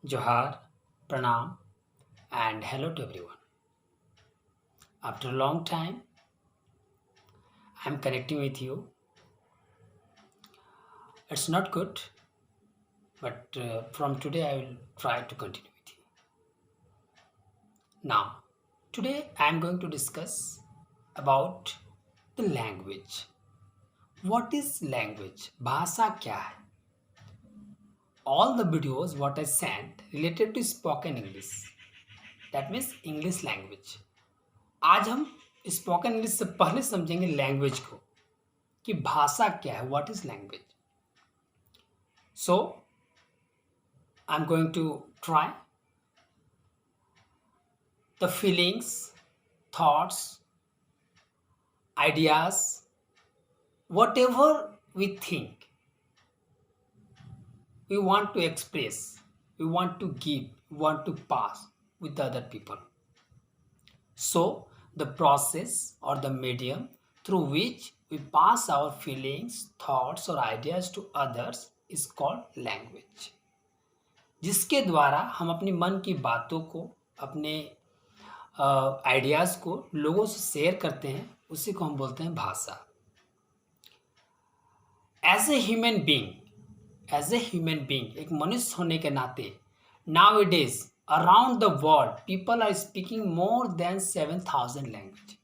Johar, Pranam, and hello to everyone. After a long time, I'm connecting with you. It's not good, but from today I will try to continue with you. Now, today I'm going to discuss about the language. What is language? भाषा क्या है? All the videos what I sent related to spoken English. That means English language. आज हम spoken English से पहले समझेंगे language को कि भाषा क्या है. What is language. So I'm going to try the feelings, thoughts, ideas, whatever we think, we want to express, we want to give, we want to pass with the other people. So the process or the medium through which we pass our feelings, thoughts or ideas to others is called language. जिसके द्वारा हम अपनी मन की बातों को, अपने ideas को लोगों से शेयर करते हैं, उसी को हम बोलते हैं भाषा. एज ए ह्यूमन बीइंग एक मनुष्य होने के नाते now it is around the world people are speaking more than 7,000 language.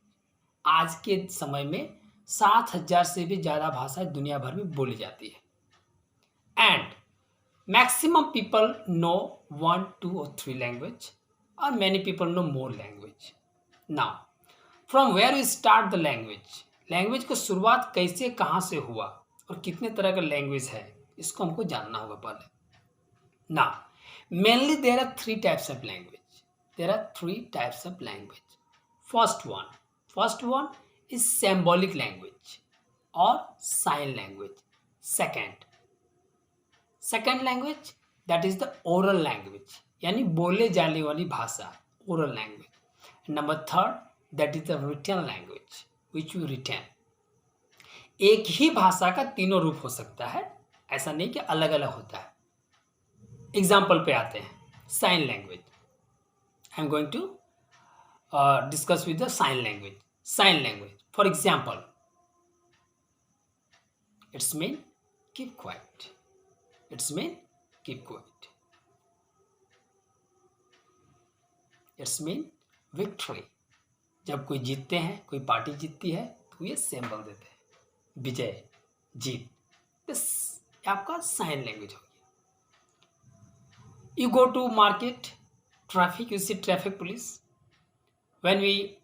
आज के समय में 7,000 से भी ज़्यादा भाषाएं दुनिया भर में बोली जाती है. And maximum people know 1, 2 or 3 language, or many people know more language. Now from where we start the language को शुरुआत कैसे, कहाँ से हुआ और कितने तरह का लैंग्वेज है, इसको हमको जानना होगा पहले. Now mainly there are three types of language. First one is symbolic language or sign language. Second language, that is the oral language, यानी बोले जाने वाली भाषा, oral language. Number third, that is the written language, which we retain. एक ही भाषा का तीनों रूप हो सकता है, ऐसा नहीं कि अलग अलग होता है. एग्जाम्पल पे आते हैं. Sign language. I am going to discuss with the sign language. For example, it's mean keep quiet. It's mean victory. जब कोई जीतते हैं, कोई पार्टी जीतती है तो ये सिंबल देते हैं, विजय, जीत. दिस आपका साइन लैंग्वेज हो गया. You go to market, traffic, you see traffic police. When we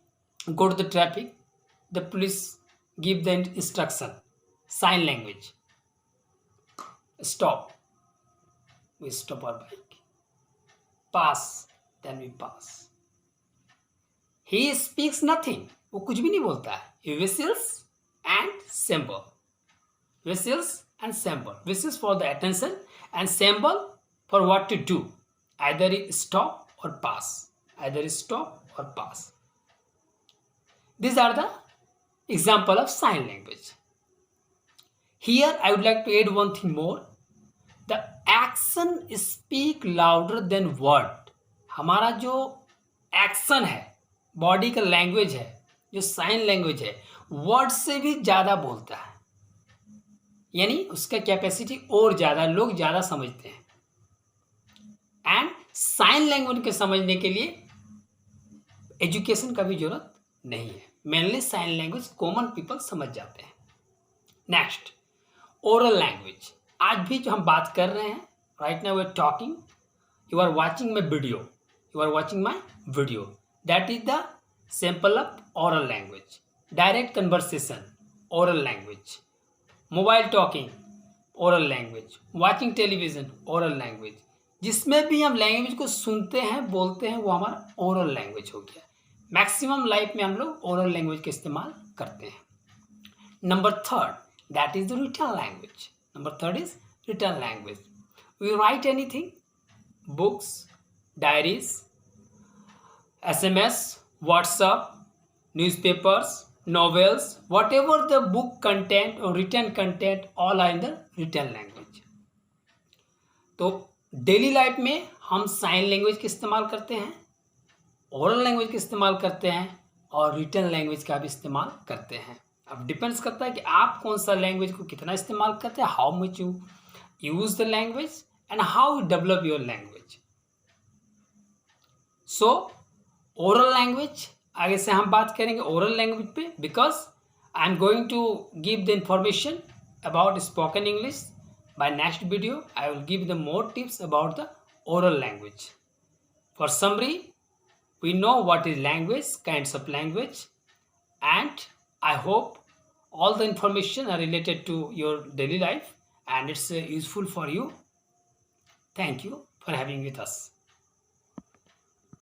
go to the traffic, the police give the instruction, sign language. Stop, we stop our bike. Pass, then we pass. He speaks nothing, वो कुछ भी नहीं बोलता है. He whistles and symbol. Whistles for the attention and symbol for what to do. Either stop or pass. These are the example of sign language. Here I would like to add one thing more. The action speak louder than word. हमारा जो action है, body का language है, जो sign language है, word से भी ज़्यादा बोलता है. यानी उसका कैपेसिटी और ज़्यादा, लोग ज़्यादा समझते हैं. एंड साइन लैंग्वेज के समझने के लिए एजुकेशन का भी जरूरत नहीं है. Mainly sign language common people समझ जाते हैं. Next, oral language. आज भी जो हम बात कर रहे हैं, right now we are talking, you are watching my video, that is the sample of oral language. Direct conversation, oral language. Mobile talking, oral language. Watching television, oral language. जिसमें भी हम लैंग्वेज को सुनते हैं, बोलते हैं, वो हमारा ओरल लैंग्वेज हो गया. मैक्सिमम लाइफ में हम लोग ओरल लैंग्वेज का इस्तेमाल करते हैं. Number third, that is the written language. Number third is written language. We write anything, books, diaries, SMS, WhatsApp, newspapers, novels, whatever the book content or written content, all are in the written language. तो daily life में हम sign language का इस्तेमाल करते हैं, oral language का इस्तेमाल करते हैं और रिटन लैंग्वेज का भी इस्तेमाल करते हैं। अब डिपेंड्स करता है कि आप कौन सा लैंग्वेज को कितना इस्तेमाल करते हैं, how much you use the language and how you develop your language. So oral language आगे से हम बात करेंगे ओरल लैंग्वेज पे, because I am going to give the information about spoken English. By next video I will give the more tips about the oral language. For summary, we know what is language, kinds of language, and I hope all the information are related to your daily life and it's useful for you. Thank you for having with us.